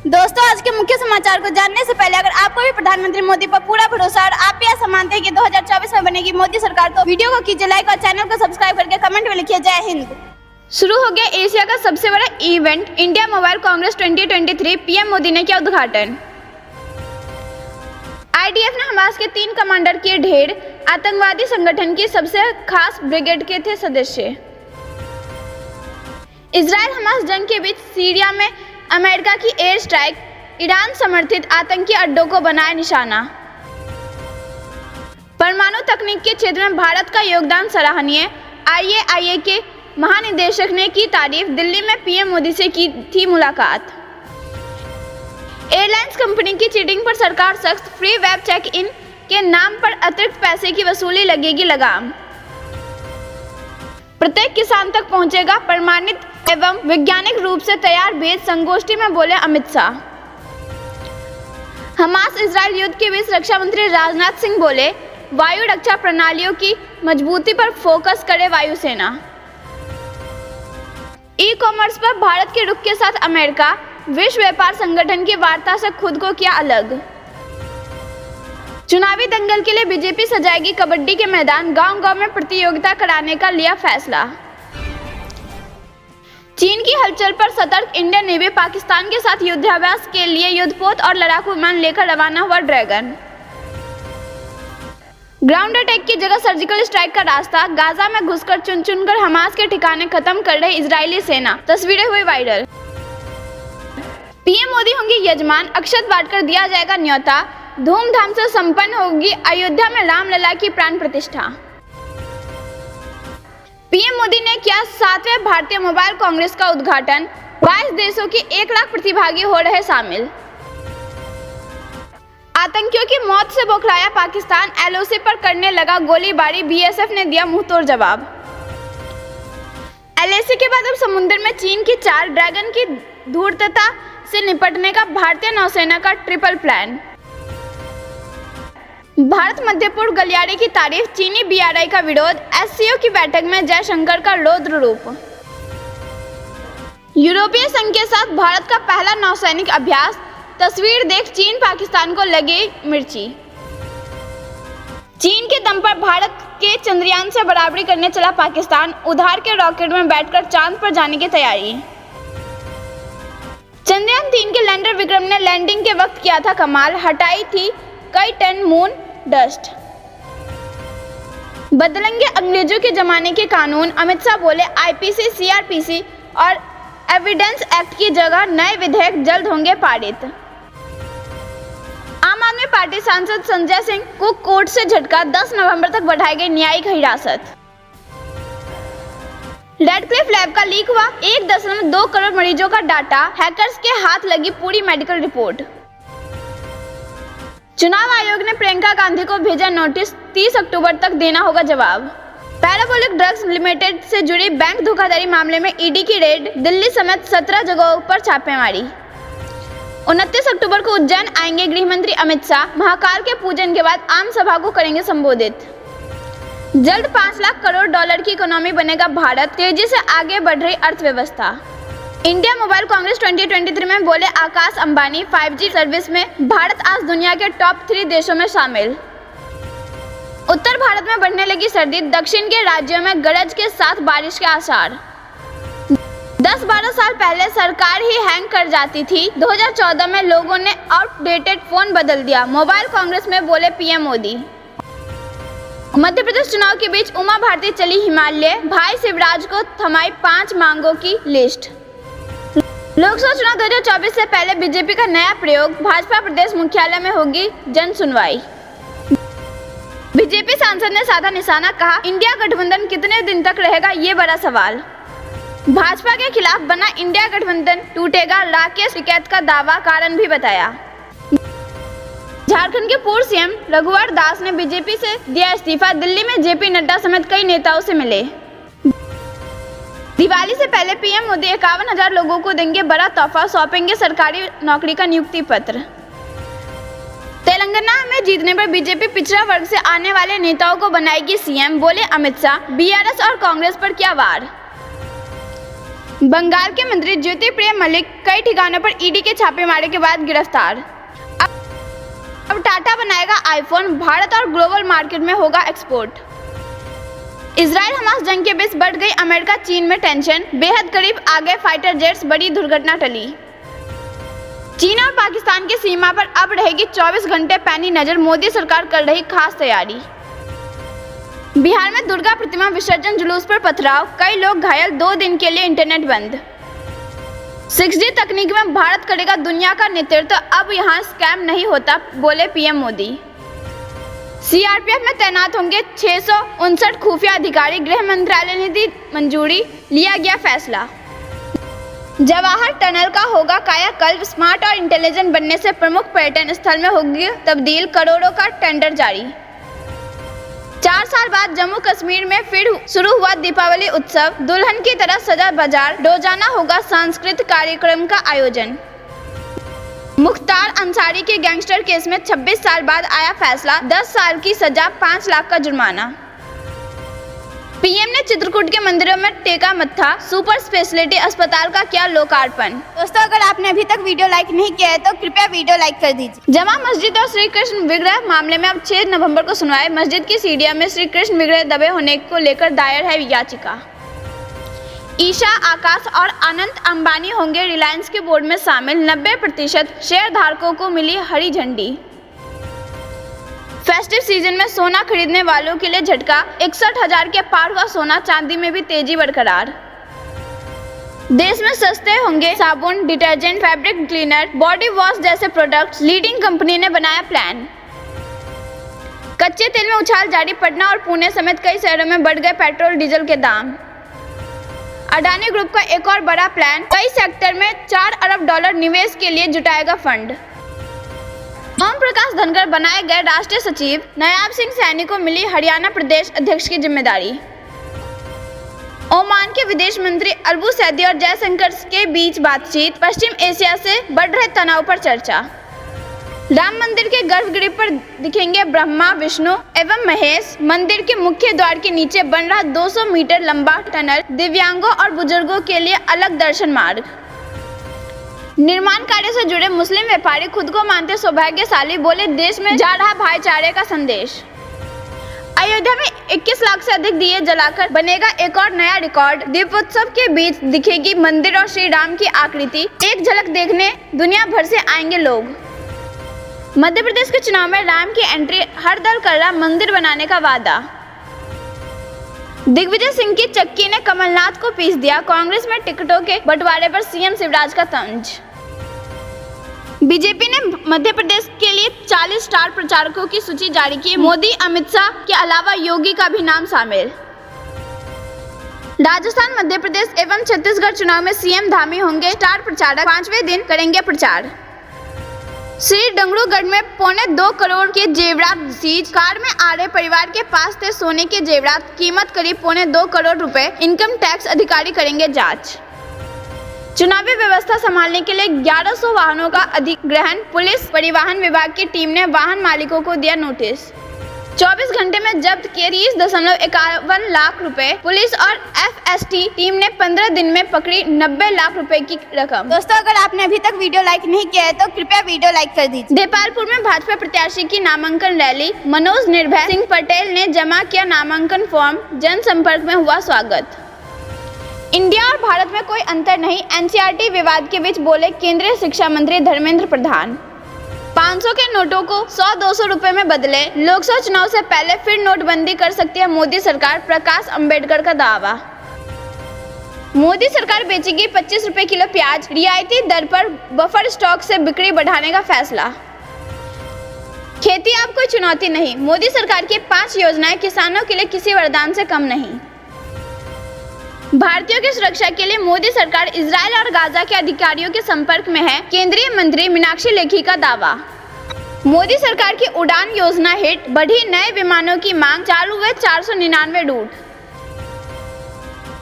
दोस्तों, आज के मुख्य समाचार को जानने से पहले अगर आपको भी प्रधानमंत्री मोदी पर पूरा भरोसा और आप भी ऐसा मानते हैं कि 2024 में बनेगी मोदी सरकार, तो वीडियो को कीजिए लाइक और चैनल को सब्सक्राइब करके कमेंट में लिखिए जय हिंद। शुरू हो गया एशिया का सबसे बड़ा event India mobile Congress 2023। PM Modi ने किया उद्घाटन। आईडीएफ ने हमास के 3 कमांडर किए ढेर। आतंकवादी संगठन की सबसे खास ब्रिगेड के थे सदस्य। इजराइल हमास जंग के बीच सीरिया में अमेरिका की एयर स्ट्राइक। ईरान समर्थित आतंकी अड्डों को बनाए निशाना। परमाणु तकनीक के क्षेत्र में भारत का योगदान सराहनीय। आईएआईए के महानिदेशक ने की तारीफ। दिल्ली में पीएम मोदी से की थी मुलाकात। एयरलाइंस कंपनी की चीटिंग पर सरकार सख्त। फ्री वेब चेक इन के नाम पर अतिरिक्त पैसे की वसूली लगेगी लगाम। प्रत्येक किसान तक पहुंचेगा प्रमाणित एवं वैज्ञानिक रूप से तैयार बीज। संगोष्ठी में बोले अमित शाह। हमास इजराइल युद्ध के बीच रक्षा मंत्री राजनाथ सिंह बोले, वायु रक्षा प्रणालियों की मजबूती पर फोकस करे वायुसेना। ई कॉमर्स पर भारत के रुख के साथ अमेरिका। विश्व व्यापार संगठन की वार्ता से खुद को किया अलग। चुनावी दंगल के लिए बीजेपी सजाएगी कबड्डी के मैदान। गांव-गांव में प्रतियोगिता कराने का लिया फैसला। चीन की हलचल पर सतर्क इंडियन नेवी। पाकिस्तान के साथ युद्धाभ्यास के लिए युद्धपोत और लड़ाकू विमान लेकर रवाना हुआ ड्रैगन। ग्राउंड अटैक की जगह सर्जिकल स्ट्राइक का रास्ता। गाजा में घुसकर चुन-चुनकर हमास के ठिकाने खत्म कर रही इजरायली सेना। तस्वीरें हुई वायरल। पीएम मोदी होंगे यजमान। अक्षत बांटकर दिया जाएगा न्योता। धूमधाम से संपन्न होगी अयोध्या में रामलला की प्राण प्रतिष्ठा। पीएम मोदी ने किया 7वें भारतीय मोबाइल कांग्रेस का उद्घाटन। 22 देशों के 1 लाख प्रतिभागी हो रहे शामिल। आतंकियों की मौत से बौखलाया पाकिस्तान। एलओसी पर करने लगा गोलीबारी। बीएसएफ ने दिया मुंहतोड़ जवाब। एलएसी के बाद अब समुद्र में चीन की 4 ड्रैगन की धूर्तता से निपटने का भारतीय नौसेना का ट्रिपल प्लान। भारत मध्य पूर्व गलियारे की तारीफ। चीनी बीआरआई का विरोध। एससीओ की बैठक में जयशंकर का रौद्र रूप। यूरोपीय संघ के साथ भारत का पहला नौसैनिक अभ्यास। तस्वीर देख चीन पाकिस्तान को लगे मिर्ची। चीन के दम पर भारत के चंद्रयान से बराबरी करने चला पाकिस्तान। उधार के रॉकेट में बैठकर चांद पर जाने की तैयारी। चंद्रयान 3 के लैंडर विक्रम ने लैंडिंग के वक्त किया था कमाल। हटाई थी कई टन मून डस्ट। बदलेंगे अंग्रेजों के जमाने के कानून। अमित शाह बोले, आईपीसी, सीआरपीसी और एविडेंस एक्ट की जगह नए विधेयक जल्द होंगे पारित। आम आदमी पार्टी सांसद संजय सिंह को कोर्ट से झटका। 10 नवंबर तक बढ़ाई गई न्यायिक हिरासत। रेडक्लिफ लैब का लीक हुआ 1.2 करोड़ मरीजों का डाटा। हैकर्स के हाथ लगी पूरी मेडिकल रिपोर्ट। चुनाव आयोग ने प्रियंका गांधी को भेजा नोटिस। 30 अक्टूबर तक देना होगा जवाब। पैराबोलिक ड्रग्स लिमिटेड से जुड़ी बैंक धोखाधड़ी मामले में ईडी की रेड। दिल्ली समेत 17 जगहों पर छापेमारी। 29 अक्टूबर को उज्जैन आएंगे गृह मंत्री अमित शाह। महाकाल के पूजन के बाद आम सभा को करेंगे संबोधित। जल्द 5 लाख करोड़ डॉलर की इकोनॉमी बनेगा भारत। तेजी से आगे बढ़ रही अर्थव्यवस्था। इंडिया मोबाइल कांग्रेस 2023 में बोले आकाश अंबानी। 5G सर्विस में भारत आज दुनिया के टॉप 3 देशों में शामिल। उत्तर भारत में बढ़ने लगी सर्दी। दक्षिण के राज्यों में गरज के साथ बारिश के आसार। 10-12 साल पहले सरकार ही हैंग कर जाती थी। 2014 में लोगों ने आउटडेटेड फोन बदल दिया। मोबाइल कांग्रेस में बोले पीएम मोदी। मध्य प्रदेश चुनाव के बीच उमा भारती चली हिमालय। भाई शिवराज को थमाई 5 मांगों की लिस्ट। लोकसभा चुनाव 2024 से पहले बीजेपी का नया प्रयोग। भाजपा प्रदेश मुख्यालय में होगी जन सुनवाई। बीजेपी सांसद ने साधा निशाना। कहा, इंडिया गठबंधन कितने दिन तक रहेगा, ये बड़ा सवाल। भाजपा के खिलाफ बना इंडिया गठबंधन टूटेगा। राकेश टिकैत का दावा। कारण भी बताया। झारखंड के पूर्व सीएम रघुवर दास ने बीजेपी से दिया इस्तीफा। दिल्ली में जेपी नड्डा समेत कई नेताओं से मिले। दिवाली से पहले पीएम मोदी 51,000 लोगों को देंगे बड़ा तोहफा। सौंपेंगे सरकारी नौकरी का नियुक्ति पत्र। तेलंगाना में जीतने पर बीजेपी पिछड़ा वर्ग से आने वाले नेताओं को बनाएगी सीएम। बोले अमित शाह। बीआरएस और कांग्रेस पर क्या वार। बंगाल के मंत्री ज्योतिप्रिय मलिक कई ठिकानों पर ईडी के छापेमारी के बाद गिरफ्तार। अब टाटा बनाएगा आईफोन, भारत और ग्लोबल मार्केट में होगा एक्सपोर्ट। इजराइल हमास जंग के बीच बढ़ गई अमेरिका चीन में टेंशन, बेहद करीब आ गए फाइटर जेट्स, बड़ी दुर्घटना टली। चीन और पाकिस्तान की सीमा पर अब रहेगी 24 घंटे पैनी नजर, मोदी सरकार कर रही खास तैयारी। बिहार में दुर्गा प्रतिमा विसर्जन जुलूस पर पथराव, कई लोग घायल, 2 दिन के लिए इंटरनेट बंद। 6G तकनीक में भारत करेगा दुनिया का नेतृत्व, अब यहाँ स्कैम नहीं होता, बोले पीएम मोदी। सीआरपीएफ में तैनात होंगे 659 खुफिया अधिकारी, गृह मंत्रालय ने दी मंजूरी, लिया गया फैसला। जवाहर टनल का होगा कायाकल्प, स्मार्ट और इंटेलिजेंट बनने से प्रमुख पर्यटन स्थल में होगी तब्दील, करोड़ों का टेंडर जारी। 4 साल बाद जम्मू कश्मीर में फिर शुरू हुआ दीपावली उत्सव, दुल्हन की तरह सजा बाजार, रोजाना होगा सांस्कृतिक कार्यक्रम का आयोजन। मुख्तार अंसारी के गैंगस्टर केस में 26 साल बाद आया फैसला, 10 साल की सजा, 5 लाख का जुर्माना। पीएम ने चित्रकूट के मंदिरों में टेका मत्था, सुपर स्पेशलिटी अस्पताल का किया लोकार्पण। दोस्तों, अगर आपने अभी तक वीडियो लाइक नहीं किया है तो कृपया वीडियो लाइक कर दीजिए। जामा मस्जिद और श्री कृष्ण विग्रह मामले में अब 6 नवंबर को सुनवाई, मस्जिद की सीढ़ियों में श्री कृष्ण विग्रह दबे होने को लेकर दायर है याचिका। ईशा, आकाश और अनंत अंबानी होंगे रिलायंस के बोर्ड में शामिल, 90% शेयर धारकों को मिली हरी झंडी। फेस्टिव सीजन में सोना खरीदने वालों के लिए झटका, 61,000 के पार हुआ सोना, चांदी में भी तेजी बरकरार। देश में सस्ते होंगे साबुन, detergent, fabric cleaner, body wash जैसे प्रोडक्ट्स, लीडिंग कंपनी ने बनाया प्लान। कच्चे तेल में उछाल जारी, पटना और पुणे समेत कई शहरों में बढ़ गए पेट्रोल डीजल के दाम। अडानी ग्रुप का एक और बड़ा प्लान, कई सेक्टर में $4 अरब निवेश के लिए जुटाएगा फंड। ओम प्रकाश धनखड़ बनाए गए राष्ट्रीय सचिव, नायाब सिंह सैनी को मिली हरियाणा प्रदेश अध्यक्ष की जिम्मेदारी। ओमान के विदेश मंत्री अरबू सैदी और जयशंकर के बीच बातचीत, पश्चिम एशिया से बढ़ रहे तनाव पर चर्चा। राम मंदिर के गर्भगृह पर दिखेंगे ब्रह्मा, विष्णु एवं महेश, मंदिर के मुख्य द्वार के नीचे बन रहा 200 मीटर लंबा टनल, दिव्यांगों और बुजुर्गों के लिए अलग दर्शन मार्ग। निर्माण कार्य से जुड़े मुस्लिम व्यापारी खुद को मानते सौभाग्यशाली, बोले देश में जा रहा भाईचारे का संदेश। अयोध्या में 21 लाख से अधिक दिए जलाकर बनेगा एक और नया रिकॉर्ड, दीपोत्सव के बीच दिखेगी मंदिर और श्री राम की आकृति, एक झलक देखने दुनिया भर से आएंगे लोग। मध्य प्रदेश के चुनाव में राम की एंट्री, हर दल कर रहा मंदिर बनाने का वादा। दिग्विजय सिंह की चक्की ने कमलनाथ को पीस दिया, कांग्रेस में टिकटों के बंटवारे पर सीएम शिवराज का तंज। बीजेपी ने मध्य प्रदेश के लिए 40 स्टार प्रचारकों की सूची जारी की, मोदी अमित शाह के अलावा योगी का भी नाम शामिल। राजस्थान, मध्य प्रदेश एवं छत्तीसगढ़ चुनाव में सीएम धामी होंगे स्टार प्रचारक, 5वें दिन करेंगे प्रचार। श्री डंगरूगढ़ में 2.25 करोड़ के जेवरात सीज, कार में आ रहे परिवार के पास थे सोने के जेवरात, कीमत करीब 2.25 करोड़ रुपए, इनकम टैक्स अधिकारी करेंगे जांच। चुनावी व्यवस्था संभालने के लिए 1100 वाहनों का अधिग्रहण, पुलिस परिवहन विभाग की टीम ने वाहन मालिकों को दिया नोटिस। 24 घंटे में जब्त किए 30.51 लाख रुपए, पुलिस और एफएसटी टीम ने 15 दिन में पकड़ी 90 लाख रुपए की रकम। दोस्तों, अगर आपने अभी तक वीडियो लाइक नहीं किया है तो कृपया वीडियो लाइक कर दीजिए। देपालपुर में भाजपा प्रत्याशी की नामांकन रैली, मनोज निर्भय सिंह पटेल ने जमा किया नामांकन फॉर्म, जनसंपर्क में हुआ स्वागत। इंडिया और भारत में कोई अंतर नहीं, एनसीईआरटी विवाद के बीच बोले केंद्रीय शिक्षा मंत्री धर्मेंद्र प्रधान। 500 के नोटों को 100-200 रुपए में बदले, लोकसभा चुनाव से पहले फिर नोटबंदी कर सकती है मोदी सरकार, प्रकाश अंबेडकर का दावा। मोदी सरकार बेचेगी 25 रुपए किलो प्याज, रियायती दर पर बफर स्टॉक से बिक्री बढ़ाने का फैसला। खेती अब कोई चुनौती नहीं, मोदी सरकार की 5 योजनाएं किसानों के लिए किसी वरदान से कम नहीं। भारतीयों की सुरक्षा के लिए मोदी सरकार इजराइल और गाजा के अधिकारियों के संपर्क में है, केंद्रीय मंत्री मीनाक्षी लेखी का दावा। मोदी सरकार की उड़ान योजना हिट, बढ़ी नए विमानों की मांग, चालू हुए 499 रूट।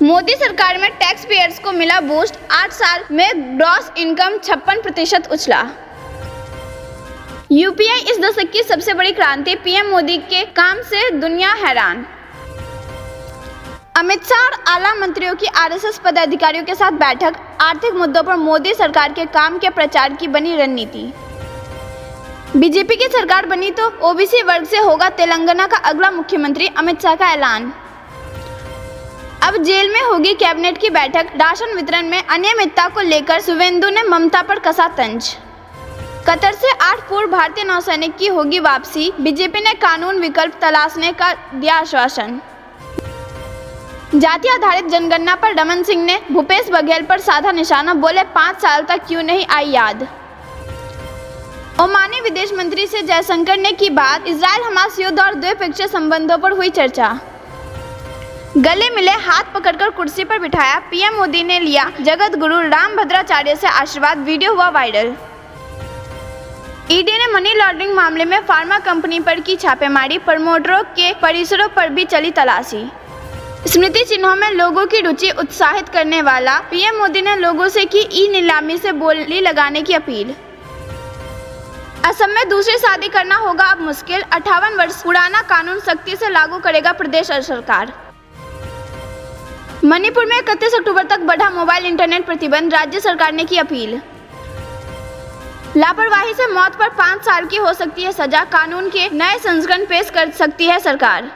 मोदी सरकार में टैक्स पेयर्स को मिला बूस्ट, 8 साल में ग्रॉस इनकम 56% उछला। यूपीआई इस दशक की सबसे बड़ी क्रांति, पीएम मोदी के काम से दुनिया हैरान। अमित शाह और आला मंत्रियों की आरएसएस पदाधिकारियों के साथ बैठक, आर्थिक मुद्दों पर मोदी सरकार के काम के प्रचार की बनी रणनीति। बीजेपी की सरकार बनी तो ओबीसी वर्ग से होगा तेलंगाना का अगला मुख्यमंत्री, अमित शाह का ऐलान। अब जेल में होगी कैबिनेट की बैठक, राशन वितरण में अनियमितता को लेकर शुवेंदु ने ममता पर कसा तंज। कतर से 8 पूर्व भारतीय नौसैनिक की होगी वापसी, बीजेपी ने कानून विकल्प तलाशने का दिया आश्वासन। जाति आधारित जनगणना पर रमन सिंह ने भूपेश बघेल पर साधा निशाना, बोले 5 साल तक क्यों नहीं आई याद। ओमानी विदेश मंत्री से जयशंकर ने की बात, इजराइल हमास युद्ध और द्विपक्षीय संबंधों पर हुई चर्चा। गले मिले, हाथ पकड़कर कुर्सी पर बिठाया, पीएम मोदी ने लिया जगत गुरु रामभद्राचार्य से आशीर्वाद, वीडियो हुआ वायरल। ईडी ने मनी लॉन्ड्रिंग मामले में फार्मा कंपनी पर की छापेमारी, प्रमोटरों के परिसरों पर भी चली तलाशी। स्मृति चिन्हों में लोगों की रुचि उत्साहित करने वाला, पीएम मोदी ने लोगों से की ई नीलामी से बोली लगाने की अपील। असम में दूसरी शादी करना होगा अब मुश्किल, 58 वर्ष पुराना कानून सख्ती से लागू करेगा प्रदेश सरकार। मणिपुर में 31 अक्टूबर तक बढ़ा मोबाइल इंटरनेट प्रतिबंध, राज्य सरकार ने की अपील। लापरवाही से मौत पर 5 साल की हो सकती है सजा, कानून के नए संस्करण पेश कर सकती है सरकार।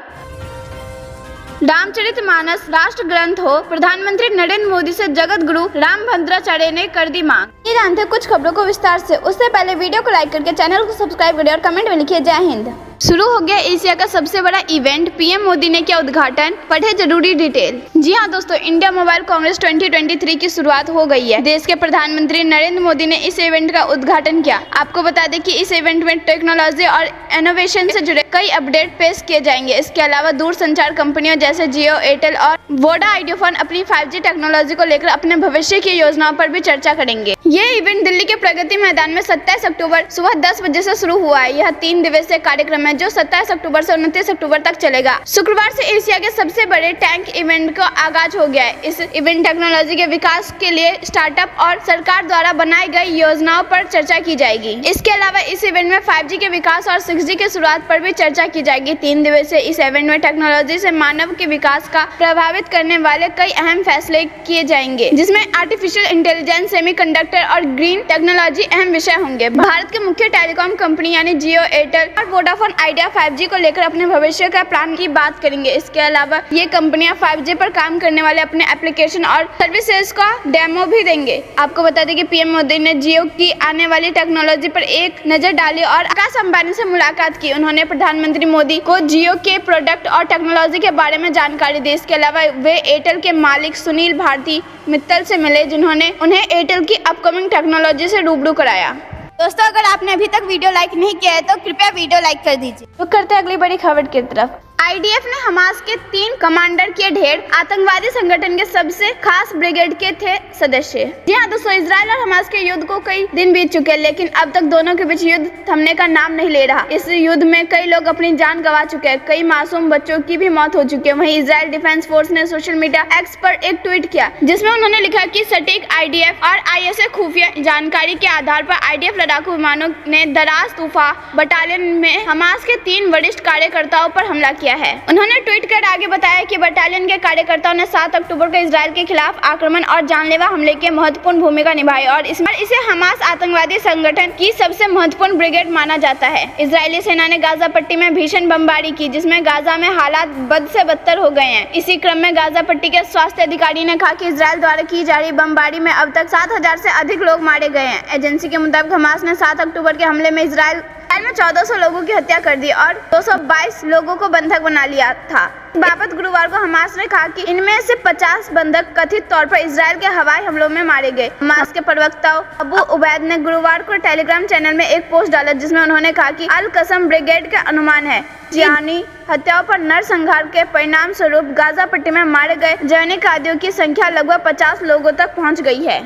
रामचरितमानस राष्ट्र ग्रंथ हो, प्रधानमंत्री नरेंद्र मोदी से जगत गुरु रामभद्राचार्य ने कर दी मांग। ये जानते हैं कुछ खबरों को विस्तार से, उससे पहले वीडियो को लाइक करके चैनल को सब्सक्राइब करें और कमेंट में लिखिए जय हिंद। शुरू हो गया एशिया का सबसे बड़ा इवेंट, पीएम मोदी ने किया उद्घाटन, पढ़े जरूरी डिटेल। जी हां दोस्तों, इंडिया मोबाइल कांग्रेस 2023 की शुरुआत हो गई है। देश के प्रधानमंत्री नरेंद्र मोदी ने इस इवेंट का उद्घाटन किया। आपको बता दें कि इस इवेंट में टेक्नोलॉजी और इनोवेशन से जुड़े कई अपडेट पेश किए जाएंगे। इसके अलावा दूरसंचार कंपनियों जैसे जियो, एयरटेल और वोडा आइडियाफोन अपनी 5G टेक्नोलॉजी को लेकर अपने भविष्य की योजनाओं पर भी चर्चा करेंगे। ये इवेंट दिल्ली के प्रगति मैदान में 27 अक्टूबर सुबह 10 बजे से शुरू हुआ है। यह 3 दिवसीय कार्यक्रम है जो 27 अक्टूबर से 29 अक्टूबर तक चलेगा। शुक्रवार से एशिया के सबसे बड़े टैंक इवेंट का आगाज हो गया है। इस इवेंट टेक्नोलॉजी के विकास के लिए स्टार्टअप और सरकार द्वारा बनाई गई योजनाओं पर चर्चा की जाएगी। इसके अलावा इस इवेंट में 5G के विकास और 6G के शुरुआत पर भी चर्चा की जाएगी। 3 दिवसीय इस इवेंट में टेक्नोलॉजी से मानव के विकास का प्रभावित करने वाले कई अहम फैसले किए जाएंगे, जिसमें आर्टिफिशियल इंटेलिजेंस, सेमीकंडक्टर और ग्रीन टेक्नोलॉजी अहम विषय होंगे। भारत के मुख्य टेलीकॉम कंपनी यानी जियो, एयरटेल और वोडाफोन आइडिया 5G को लेकर अपने भविष्य का प्लान की बात करेंगे। इसके अलावा ये कंपनियां 5G पर काम करने वाले अपने एप्लीकेशन और सर्विसेज का डेमो भी देंगे। आपको बता दें कि पीएम मोदी ने जियो की आने वाली टेक्नोलॉजी पर एक नजर डाली और आकाश अंबानी से मुलाकात की। उन्होंने प्रधानमंत्री मोदी को जियो के प्रोडक्ट और टेक्नोलॉजी के बारे में जानकारी दी। इसके अलावा वे एयरटेल के मालिक सुनील भारती मित्तल से मिले, जिन्होंने उन्हें एयरटेल की अपकमिंग टेक्नोलॉजी से रूबरू कराया। दोस्तों, अगर आपने अभी तक वीडियो लाइक नहीं किया है तो कृपया वीडियो लाइक कर दीजिए। तो करते हैं अगली बड़ी खबर की तरफ। आईडीएफ ने हमास के 3 कमांडर किए ढेर, आतंकवादी संगठन के सबसे खास ब्रिगेड के थे सदस्य। जी हाँ दोस्तों, इजराइल और हमास के युद्ध को कई दिन बीत चुके हैं, लेकिन अब तक दोनों के बीच युद्ध थमने का नाम नहीं ले रहा। इस युद्ध में कई लोग अपनी जान गंवा चुके हैं, कई मासूम बच्चों की भी मौत हो चुकी है। वहीं इजराइल डिफेंस फोर्स ने सोशल मीडिया एक्स पर एक ट्वीट किया, जिसमें उन्होंने लिखा कि सटीक आईडीएफ और आईएसए खुफिया जानकारी के आधार पर आईडीएफ लड़ाकू विमानों ने दराज तूफा बटालियन में हमास के 3 वरिष्ठ कार्यकर्ताओं पर हमला किया है। उन्होंने ट्वीट कर आगे बताया कि बटालियन के कार्यकर्ताओं ने 7 अक्टूबर को इजराइल के खिलाफ आक्रमण और जानलेवा हमले की महत्वपूर्ण भूमिका निभाई और इसे हमास आतंकवादी संगठन की सबसे महत्वपूर्ण ब्रिगेड माना जाता है। इजरायली सेना ने गाजा पट्टी में भीषण बमबारी की, जिसमें गाजा में हालात बद से बदतर हो गए हैं। इसी क्रम में गाजा पट्टी के स्वास्थ्य अधिकारी ने कहा कि इजराइल द्वारा की जा रही बमबारी में अब तक 7,000 से अधिक लोग मारे गए हैं। एजेंसी के मुताबिक हमास ने 7 अक्टूबर के हमले में इजराइल में 1400 लोगों की हत्या कर दी और 222 लोगों को बंधक बना लिया था। बाबत गुरुवार को हमास ने कहा कि इनमें से 50 बंधक कथित तौर पर इजराइल के हवाई हमलों में मारे गए। हमास के प्रवक्ता अबू उबैद ने गुरुवार को टेलीग्राम चैनल में एक पोस्ट डाला, जिसमें उन्होंने कहा कि अल कसम ब्रिगेड का अनुमान है जिहानी हत्याओं पर नरसंहार के परिणाम स्वरूप गाजा पट्टी में मारे गए जैनिक कैदियों की संख्या लगभग 50 लोगों तक पहुँच गई है।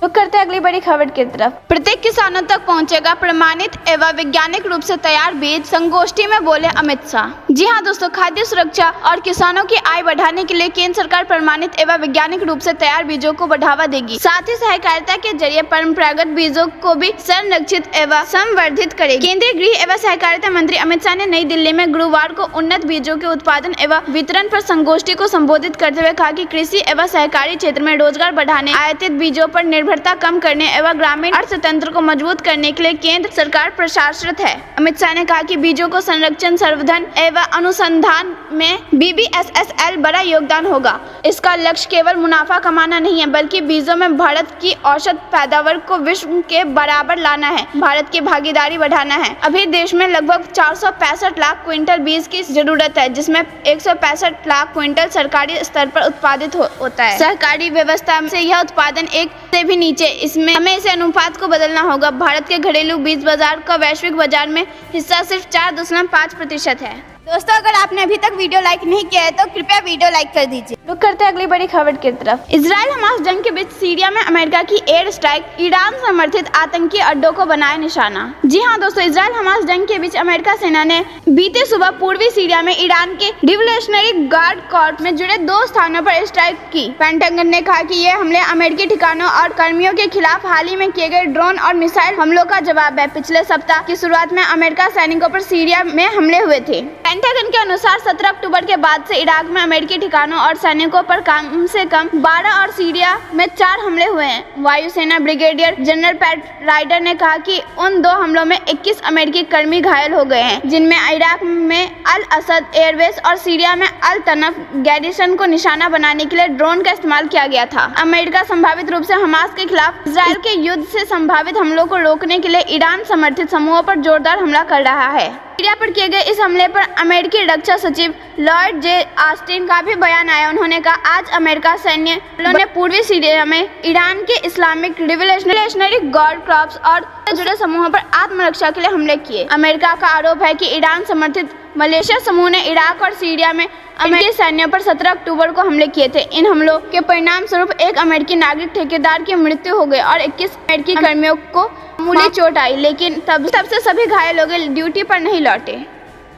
रुक करते अगली बड़ी खबर की तरफ। प्रत्येक किसानों तक पहुंचेगा प्रमाणित एवं वैज्ञानिक रूप से तैयार बीज, संगोष्ठी में बोले अमित शाह। जी हां दोस्तों, खाद्य सुरक्षा और किसानों की आय बढ़ाने के लिए केंद्र सरकार प्रमाणित एवं वैज्ञानिक रूप से तैयार बीजों को बढ़ावा देगी। साथ ही सहकारिता के जरिए परंपरागत बीजों को भी संरक्षित एवं संवर्धित करेगी। केंद्रीय गृह एवं सहकारिता मंत्री अमित शाह ने नई दिल्ली में गुरुवार को उन्नत बीजों के उत्पादन एवं वितरण पर संगोष्ठी को संबोधित करते हुए कहा कि कृषि एवं सहकारी क्षेत्र में रोजगार बढ़ाने, आयातित बीजों पर निर्भरता कम करने एवं ग्रामीण अर्थतंत्र को मजबूत करने के लिए केंद्र सरकार प्रयासरत है। अमित शाह ने कहा कि बीजों को संरक्षण, संवर्धन एवं अनुसंधान में BBSSL बड़ा योगदान होगा। इसका लक्ष्य केवल मुनाफा कमाना नहीं है, बल्कि बीजों में भारत की औसत पैदावार को विश्व के बराबर लाना है, भारत की भागीदारी बढ़ाना है। अभी देश में लगभग 465 लाख क्विंटल बीज की जरूरत है, जिसमें 165 लाख क्विंटल सरकारी स्तर पर उत्पादित होता है। सहकारी व्यवस्था से यह उत्पादन एक से भी नीचे, इसमें हमें इसे अनुपात को बदलना होगा। भारत के घरेलू बीज बाजार का वैश्विक बाजार में हिस्सा सिर्फ 4.5% है। दोस्तों, अगर आपने अभी तक वीडियो लाइक नहीं किया है तो कृपया वीडियो लाइक कर दीजिए। रुक करते हैं अगली बड़ी खबर की तरफ। इजराइल हमास जंग के बीच सीरिया में अमेरिका की एयर स्ट्राइक, ईरान समर्थित आतंकी अड्डों को बनाया निशाना। जी हां दोस्तों, इजराइल हमास जंग के बीच अमेरिका सेना ने बीते सुबह पूर्वी सीरिया में ईरान के रिवोल्यूशनरी गार्ड कॉर्प में जुड़े 2 स्थानों पर स्ट्राइक की। पेंटागन ने कहा कि ये हमले अमेरिकी ठिकानों और कर्मियों के खिलाफ हाल ही में किए गए ड्रोन और मिसाइल हमलों का जवाब है। पिछले सप्ताह की शुरुआत में अमेरिका सैनिकों पर सीरिया में हमले हुए थे। पेंटागन के अनुसार 17 अक्टूबर के बाद से इराक में अमेरिकी ठिकानों और सैनिकों पर कम से कम 12 और सीरिया में 4 हमले हुए हैं। वायुसेना ब्रिगेडियर जनरल पैट राइडर ने कहा कि उन 2 हमलों में 21 अमेरिकी कर्मी घायल हो गए हैं, जिनमें इराक में अल असद एयरबेस और सीरिया में अल तनफ गैरिसन को निशाना बनाने के लिए ड्रोन का इस्तेमाल किया गया था। अमेरिका संभावित रूप से हमास के खिलाफ इजराइल के युद्ध से संभावित हमलों को रोकने के लिए ईरान समर्थित समूहों पर जोरदार हमला कर रहा है। सीरिया पर किए गए इस हमले पर अमेरिकी रक्षा सचिव लॉर्ड जे ऑस्टिन का भी बयान आया। उन्होंने कहा, आज अमेरिका सैन्य बलों ने पूर्वी सीरिया में ईरान के इस्लामिक रिवोल्यूशनरी गार्ड कॉर्प्स और जुड़े समूहों पर आत्मरक्षा के लिए हमले किए। अमेरिका का आरोप है कि ईरान समर्थित मलेशिया समूह ने इराक और सीरिया में अमेरिकी सैन्यों पर 17 अक्टूबर को हमले किए थे। इन हमलों के परिणाम स्वरूप एक अमेरिकी नागरिक ठेकेदार की मृत्यु हो गई और 21 अमेरिकी कर्मियों को मामूली चोट आई, लेकिन तब से सभी घायल हो गए, ड्यूटी पर नहीं लौटे।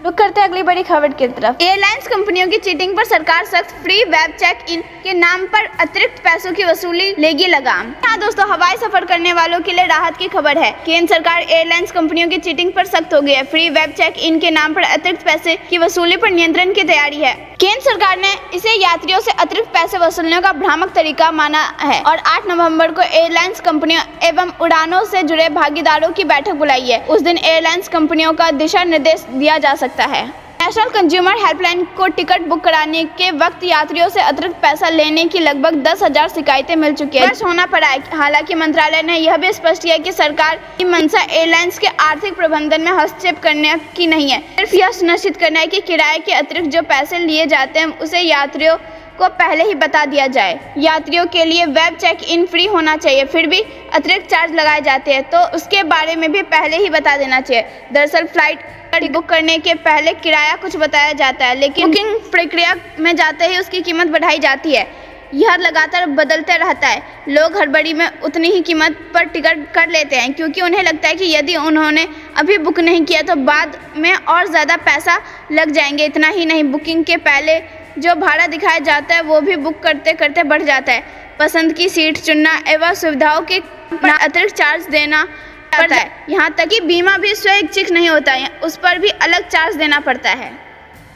रुक करते हैं अगली बड़ी खबर की तरफ। एयरलाइंस कंपनियों की चीटिंग पर सरकार सख्त, फ्री वेब चेक इन के नाम पर अतिरिक्त पैसों की वसूली लेगी लगाम। हाँ दोस्तों, हवाई सफर करने वालों के लिए राहत की खबर है। केंद्र सरकार एयरलाइंस कंपनियों की चीटिंग पर सख्त हो गई है। फ्री वेब चेक इन के नाम पर अतिरिक्त पैसे की वसूली पर नियंत्रण की तैयारी है। केंद्र सरकार ने इसे यात्रियों से अतिरिक्त पैसे वसूलने का भ्रामक तरीका माना है और 8 नवंबर को एयरलाइंस कंपनियों एवं उड़ानों से जुड़े भागीदारों की बैठक बुलाई है। उस दिन एयरलाइंस कंपनियों का दिशा निर्देश दिया जा सकता है। नेशनल कंज्यूमर हेल्पलाइन को टिकट बुक कराने के वक्त यात्रियों से अतिरिक्त पैसा लेने की लगभग 10,000 शिकायतें मिल चुकी है। होना पड़ा है। हालांकि मंत्रालय ने यह भी स्पष्ट किया कि सरकार की मंशा एयरलाइंस के आर्थिक प्रबंधन में हस्तक्षेप करने की नहीं है, सिर्फ यह सुनिश्चित करना है कि किराए के अतिरिक्त जो पैसे लिए जाते हैं उसे यात्रियों को पहले ही बता दिया जाए। यात्रियों के लिए वेब चेक इन फ्री होना चाहिए, फिर भी अतिरिक्त चार्ज लगाए जाते हैं तो उसके बारे में भी पहले ही बता देना चाहिए। दरअसल फ्लाइट बुक करने के पहले किराया कुछ बताया जाता है, लेकिन बुकिंग प्रक्रिया में जाते ही उसकी कीमत बढ़ाई जाती है। यह लगातार बदलते रहता है। लोग हड़बड़ी में उतनी ही कीमत पर टिकट कर लेते हैं, क्योंकि उन्हें लगता है कि यदि उन्होंने अभी बुक नहीं किया तो बाद में और ज़्यादा पैसा लग जाएंगे। इतना ही नहीं, बुकिंग के पहले जो भाड़ा दिखाया जाता है वो भी बुक करते करते बढ़ जाता है। पसंद की सीट चुनना एवं सुविधाओं के अतिरिक्त चार्ज देना पड़ता है। यहाँ तक कि बीमा भी स्वैच्छिक नहीं होता है, उस पर भी अलग चार्ज देना पड़ता है।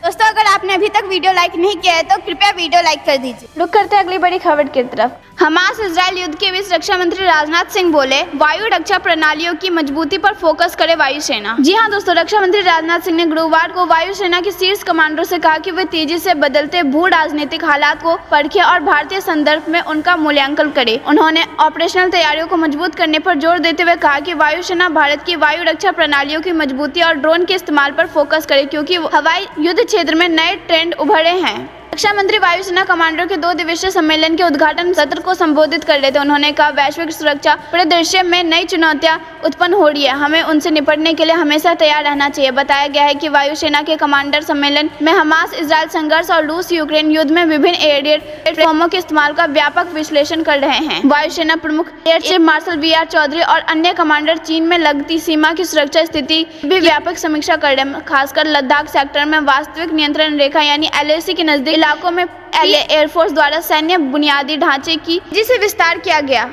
दोस्तों, अगर आपने अभी तक वीडियो लाइक नहीं किया है तो कृपया वीडियो लाइक कर दीजिए। रुक करते हैं अगली बड़ी खबर की तरफ। हमास इजराइल युद्ध के बीच रक्षा मंत्री राजनाथ सिंह बोले, वायु रक्षा प्रणालियों की मजबूती पर फोकस करे वायुसेना। जी हां दोस्तों, रक्षा मंत्री राजनाथ सिंह ने गुरुवार को वायुसेना के शीर्ष कमांडरों से कहा कि वे तेजी से बदलते भू राजनीतिक हालात को परखें और भारतीय संदर्भ में उनका मूल्यांकन करें। उन्होंने ऑपरेशनल तैयारियों को मजबूत करने पर जोर देते हुए कहा कि वायुसेना भारत की वायु रक्षा प्रणालियों की मजबूती और ड्रोन के इस्तेमाल पर फोकस करे, क्योंकि हवाई युद्ध क्षेत्र में नए ट्रेंड उभरे हैं। रक्षा मंत्री वायुसेना कमांडरों के 2 दिवसीय सम्मेलन के उद्घाटन सत्र को संबोधित कर रहे थे। उन्होंने कहा, वैश्विक सुरक्षा परिदृश्य में नई चुनौतियां उत्पन्न हो रही है, हमें उनसे निपटने के लिए हमेशा तैयार रहना चाहिए। बताया गया है कि वायुसेना के कमांडर सम्मेलन में हमास इजरायल संघर्ष और रूस यूक्रेन युद्ध में विभिन्न एयर प्लेटफॉर्मों के इस्तेमाल का व्यापक विश्लेषण कर रहे हैं। वायुसेना प्रमुख Air Chief Marshal BR Chaudhari और अन्य कमांडर चीन में लगती सीमा की सुरक्षा स्थिति भी व्यापक समीक्षा कर रहे हैं। खासकर लद्दाख सेक्टर में वास्तविक नियंत्रण रेखा यानी LAC के नजदीक इलाकों में LA एयरफोर्स द्वारा सैन्य बुनियादी ढांचे की जिसे विस्तार किया गया।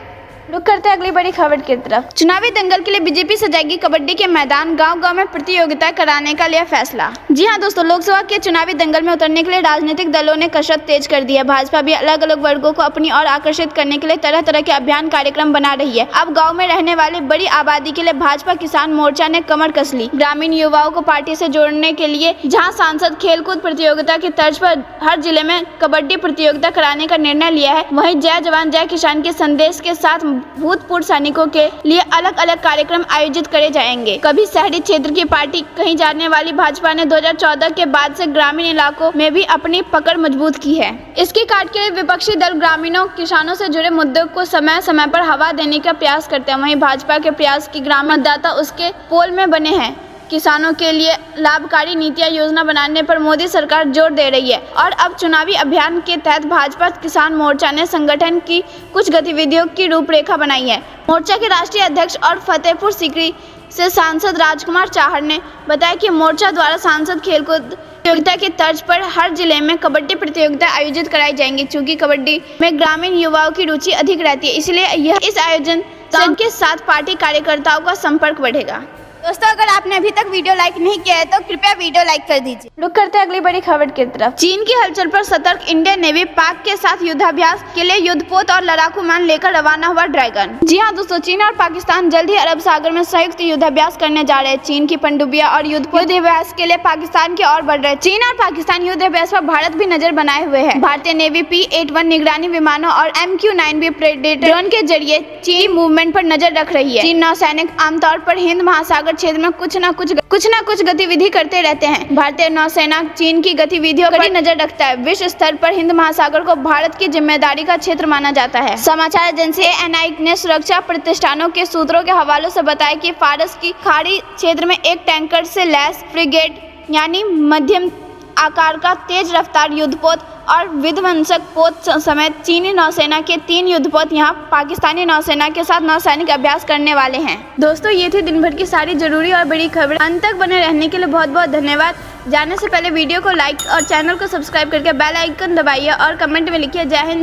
रुक करते हैं अगली बड़ी खबर की तरफ। चुनावी दंगल के लिए बीजेपी सजाएगी कबड्डी के मैदान, गांव-गांव में प्रतियोगिता कराने का लिया फैसला। जी हां दोस्तों, लोकसभा के चुनावी दंगल में उतरने के लिए राजनीतिक दलों ने कसरत तेज कर दी है। भाजपा भी अलग अलग वर्गों को अपनी ओर आकर्षित करने के लिए तरह तरह के अभियान कार्यक्रम बना रही है। अब गाँव में रहने वाली बड़ी आबादी के लिए भाजपा किसान मोर्चा ने कमर कस ली। ग्रामीण युवाओं को पार्टी से जोड़ने के लिए जहाँ सांसद खेलकूद प्रतियोगिता की तर्ज पर हर जिले में कबड्डी प्रतियोगिता कराने का निर्णय लिया है, वहीं जय जवान जय किसान के संदेश के साथ भूतपूर्व सैनिकों के लिए अलग अलग कार्यक्रम आयोजित करे जाएंगे। कभी शहरी क्षेत्र की पार्टी कहीं जाने वाली भाजपा ने 2014 के बाद से ग्रामीण इलाकों में भी अपनी पकड़ मजबूत की है। इसकी काट के विपक्षी दल ग्रामीणों किसानों से जुड़े मुद्दों को समय समय पर हवा देने का प्रयास करते हैं। वहीं भाजपा के प्रयास की ग्रामीण मतदाता उसके पोल में बने हैं। किसानों के लिए लाभकारी नीतियां योजना बनाने पर मोदी सरकार जोर दे रही है और अब चुनावी अभियान के तहत भाजपा किसान मोर्चा ने संगठन की कुछ गतिविधियों की रूपरेखा बनाई है। मोर्चा के राष्ट्रीय अध्यक्ष और फतेहपुर सीकरी से सांसद राजकुमार चाहर ने बताया कि मोर्चा द्वारा सांसद खेलकूद प्रतियोगिता की तर्ज पर हर जिले में कबड्डी प्रतियोगिता आयोजित कराई जाएंगी। चूँकि कबड्डी में ग्रामीण युवाओं की रुचि अधिक रहती है, इसलिए इस आयोजन के साथ पार्टी कार्यकर्ताओं का संपर्क बढ़ेगा। दोस्तों, अगर आपने अभी तक वीडियो लाइक नहीं किया है तो कृपया वीडियो लाइक कर दीजिए। रुक करते हैं अगली बड़ी खबर की तरफ। चीन की हलचल पर सतर्क इंडियन नेवी पाक के साथ युद्धाभ्यास के लिए युद्धपोत और लड़ाकू विमान लेकर रवाना हुआ ड्रैगन। जी हां दोस्तों, चीन और पाकिस्तान जल्द ही अरब सागर में संयुक्त युद्धाभ्यास करने जा रहे हैं। चीन की पनडुब्बियां और युद्धाभ्यास के लिए पाकिस्तान की ओर बढ़ रहे हैं। चीन और पाकिस्तान युद्धाभ्यास पर भारत भी नजर बनाए हुए है। भारतीय नेवी P-81 निगरानी विमानों और MQ-9B प्रेडेटर ड्रोन के जरिए चीनी मूवमेंट पर नजर रख रही है। चीन नौसैनिक आमतौर पर हिंद महासागर क्षेत्र में कुछ न कुछ गतिविधि करते रहते हैं। भारतीय नौसेना चीन की गतिविधियों पर नजर रखता है। विश्व स्तर पर हिंद महासागर को भारत की जिम्मेदारी का क्षेत्र माना जाता है। समाचार एजेंसी ANI ने सुरक्षा प्रतिष्ठानों के सूत्रों के हवालों से बताया कि फारस की खाड़ी क्षेत्र में एक टैंकर से लैस फ्रिगेट यानी मध्यम आकार का तेज रफ्तार युद्धपोत और विध्वंसक पोत समेत चीनी नौसेना के 3 युद्धपोत यहां पाकिस्तानी नौसेना के साथ नौसैनिक अभ्यास करने वाले हैं। दोस्तों, ये थी दिन भर की सारी जरूरी और बड़ी खबर। अंत तक बने रहने के लिए बहुत बहुत धन्यवाद। जाने से पहले वीडियो को लाइक और चैनल को सब्सक्राइब करके बेल आइकन दबाइए और कमेंट में लिखिए जय हिंद।